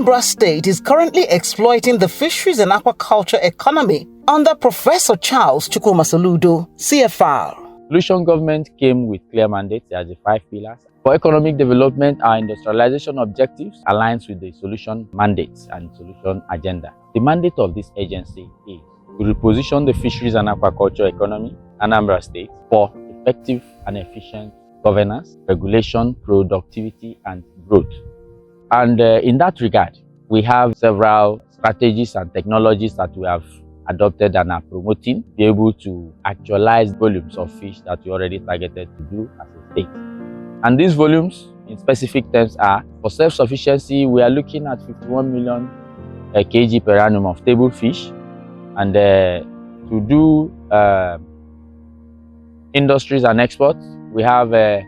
Anambra State is currently exploiting the fisheries and aquaculture economy under Professor Charles Chukwumasoludo, CFR. Solution government came with clear mandates as the 5 pillars. For economic development, our industrialization objectives aligns with the solution mandates and solution agenda. The mandate of this agency is to reposition the fisheries and aquaculture economy, Anambra State, for effective and efficient governance, regulation, productivity, and growth. And in that regard, we have several strategies and technologies that we have adopted and are promoting to be able to actualize volumes of fish that we already targeted to do as a state. And these volumes, in specific terms, are for self-sufficiency, we are looking at 51 million kg per annum of table fish. And to do industries and exports, we have a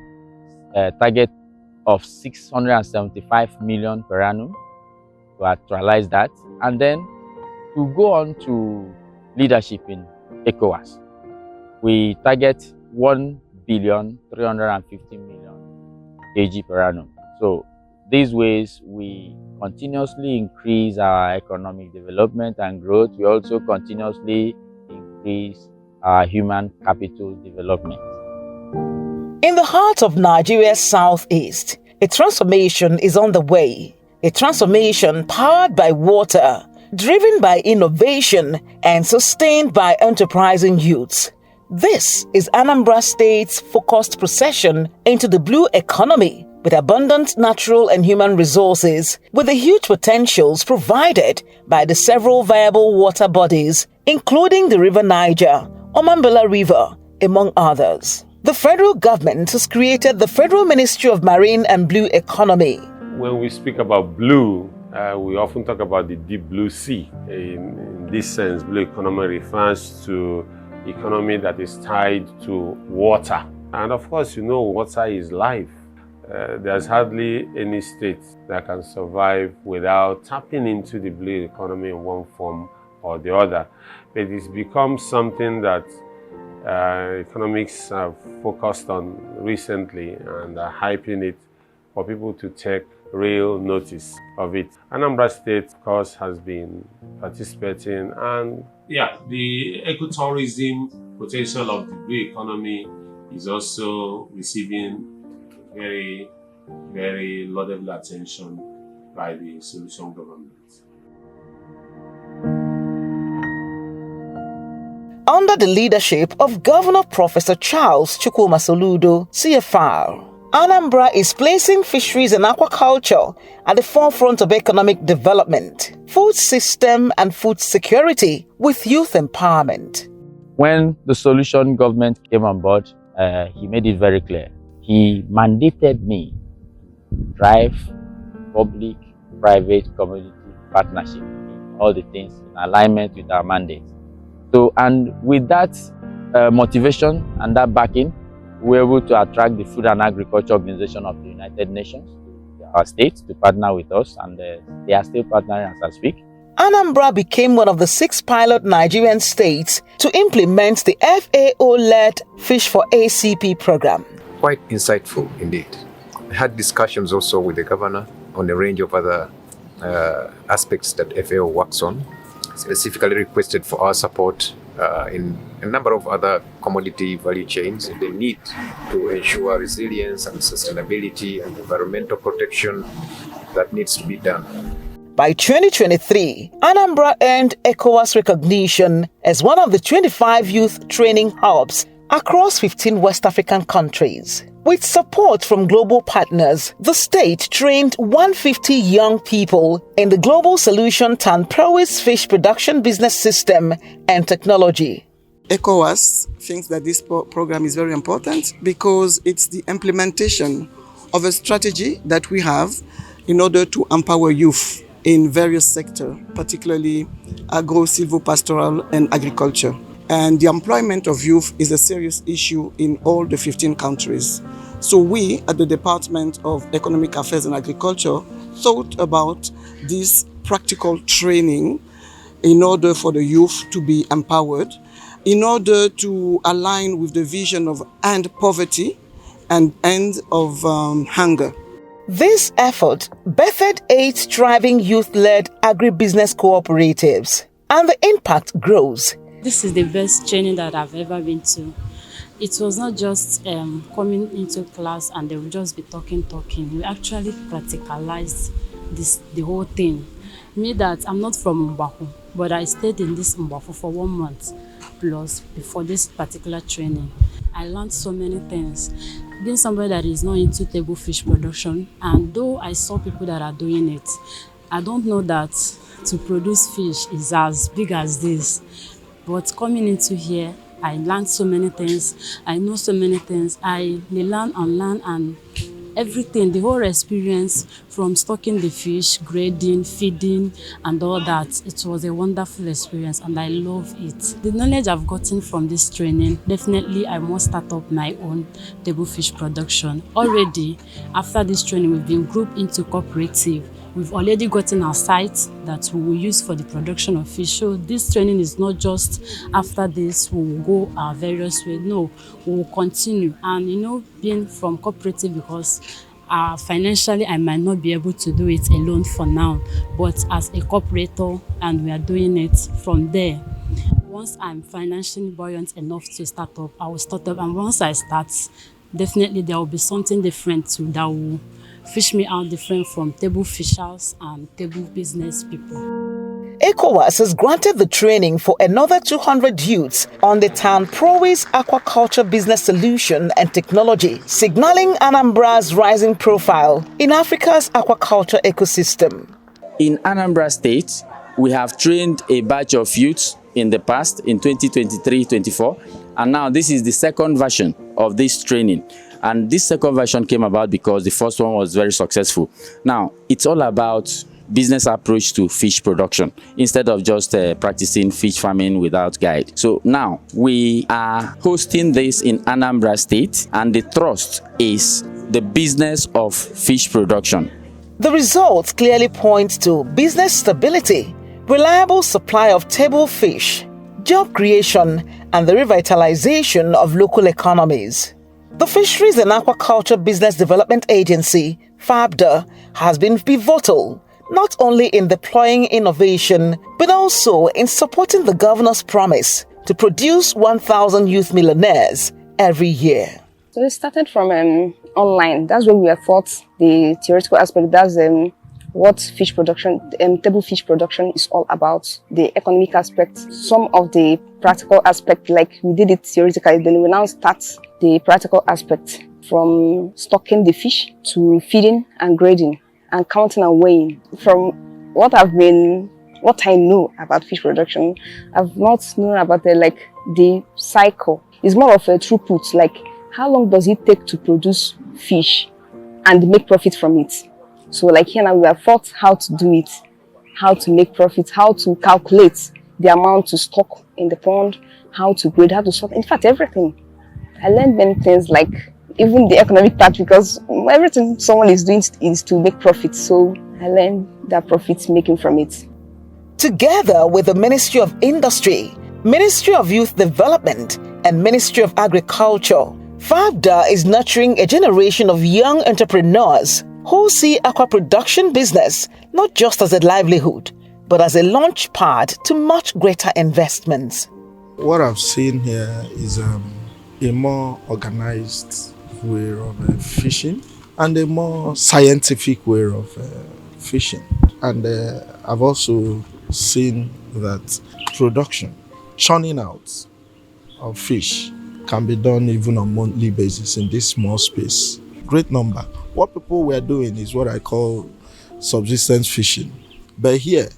target of 675 million per annum to actualize that. And then to go on to leadership in ECOWAS, we target 1,350 million kg per annum. So these ways we continuously increase our economic development and growth. We also continuously increase our human capital development. In the heart of Nigeria's southeast, a transformation is on the way. A transformation powered by water, driven by innovation, and sustained by enterprising youths. This is Anambra State's focused procession into the blue economy with abundant natural and human resources, with the huge potentials provided by the several viable water bodies, including the River Niger, Anambra River, among others. The federal government has created the Federal Ministry of Marine and Blue Economy. When we speak about blue, we often talk about the deep blue sea. In this sense, blue economy refers to economy that is tied to water. And of course, you know, water is life. There's hardly any state that can survive without tapping into the blue economy in one form or the other. But it's become something that economics have focused on recently and are hyping it for people to take real notice of it. Anambra State, of course, has been participating, and the ecotourism potential of the blue economy is also receiving very, very laudable attention by the solution government. Under the leadership of Governor Professor Charles Chukwumasoludo, CFR, Anambra is placing fisheries and aquaculture at the forefront of economic development, food system and food security with youth empowerment. When the solution government came on board, he made it very clear. He mandated me to drive public-private community partnership in all the things in alignment with our mandate. So, and with that motivation and that backing, we were able to attract the Food and Agriculture Organization of the United Nations, our states, to partner with us, and they are still partnering as I speak. Anambra became one of the 6 pilot Nigerian states to implement the FAO-led Fish for ACP program. Quite insightful indeed. I had discussions also with the governor on a range of other aspects that FAO works on, specifically requested for our support in a number of other commodity value chains. The need to ensure resilience and sustainability and environmental protection that needs to be done. By 2023, Anambra earned ECOWAS recognition as one of the 25 youth training hubs across 15 West African countries. With support from global partners, the state trained 150 young people in the global solution Taenprowiz fish production business system and technology. ECOWAS thinks that this program is very important because it's the implementation of a strategy that we have in order to empower youth in various sectors, particularly agro, silvopastoral, and agriculture. And the employment of youth is a serious issue in all the 15 countries. So we, at the Department of Economic Affairs and Agriculture, thought about this practical training in order for the youth to be empowered, in order to align with the vision of end poverty and end of hunger. This effort birthed 8 thriving youth-led agribusiness cooperatives, and the impact grows. This is the best training that I've ever been to. It was not just coming into class and they would just be talking. We actually practicalized the whole thing. Me that I'm not from Mbahu, but I stayed in this Mbahu for 1 month plus before this particular training. I learned so many things. Being somebody that is not into table fish production, and though I saw people that are doing it, I don't know that to produce fish is as big as this. But coming into here, I learned so many things. I know so many things. I learn and everything, the whole experience from stocking the fish, grading, feeding, and all that. It was a wonderful experience and I love it. The knowledge I've gotten from this training, definitely I must start up my own table fish production. Already, after this training, we've been grouped into cooperative. We've already gotten our site that we will use for the production of fish. So this training is not just after this, we will go our various ways. No, we will continue. And being from cooperative, because financially I might not be able to do it alone for now, but as a cooperator, and we are doing it from there. Once I'm financially buoyant enough to start up, I will start up. And once I start, definitely there will be something different that will fish me out different from table fishers and table business people. ECOWAS has granted the training for another 200 youths on the Taenprowiz Aquaculture Business Solution and Technology, signaling Anambra's rising profile in Africa's aquaculture ecosystem. In Anambra State, we have trained a batch of youths in the past, in 2023-24, and now this is the second version of this training. And this second version came about because the first one was very successful. Now, it's all about business approach to fish production instead of just practicing fish farming without guide. So now we are hosting this in Anambra State, and the thrust is the business of fish production. The results clearly point to business stability, reliable supply of table fish, job creation, and the revitalization of local economies. The Fisheries and Aquaculture Business Development Agency, FABDA, has been pivotal, not only in deploying innovation, but also in supporting the governor's promise to produce 1,000 youth millionaires every year. So it started from online. That's when we have taught the theoretical aspect. That's what fish production, table fish production is all about, the economic aspect, some of the practical aspect, like we did it theoretically, then we now start the practical aspect from stocking the fish to feeding and grading and counting and weighing. From what I know about fish production, I've not known about the cycle. It's more of a throughput, like how long does it take to produce fish and make profit from it. So like here now we have taught how to do it, how to make profit, how to calculate the amount to stock in the pond, how to grade, how to sort, in fact everything. I learned many things, like even the economic part, because everything someone is doing is to make profit. So I learned that profit making from it. Together with the Ministry of Industry, Ministry of Youth Development, and Ministry of Agriculture, FABDA is nurturing a generation of young entrepreneurs who see aqua production business not just as a livelihood, but as a launch pad to much greater investments. What I've seen here is a more organized way of fishing and a more scientific way of fishing. And I've also seen that production, churning out of fish, can be done even on a monthly basis in this small space. Great number. What people were doing is what I call subsistence fishing. But here,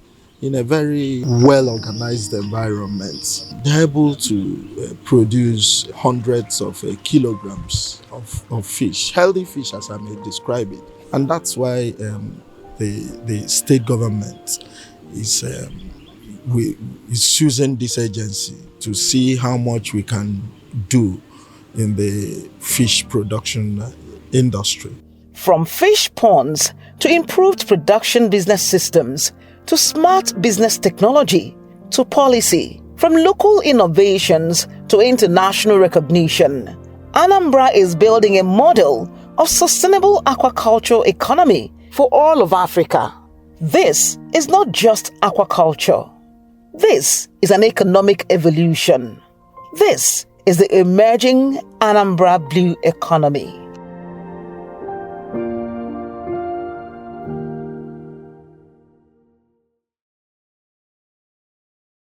in a very well-organized environment, they're able to produce hundreds of kilograms of fish, healthy fish as I may describe it. And that's why the state government is using this agency to see how much we can do in the fish production industry. From fish ponds to improved production business systems, to smart business technology, to policy, from local innovations to international recognition, Anambra is building a model of sustainable aquaculture economy for all of Africa. This is not just aquaculture. This is an economic evolution. This is the emerging Anambra blue economy.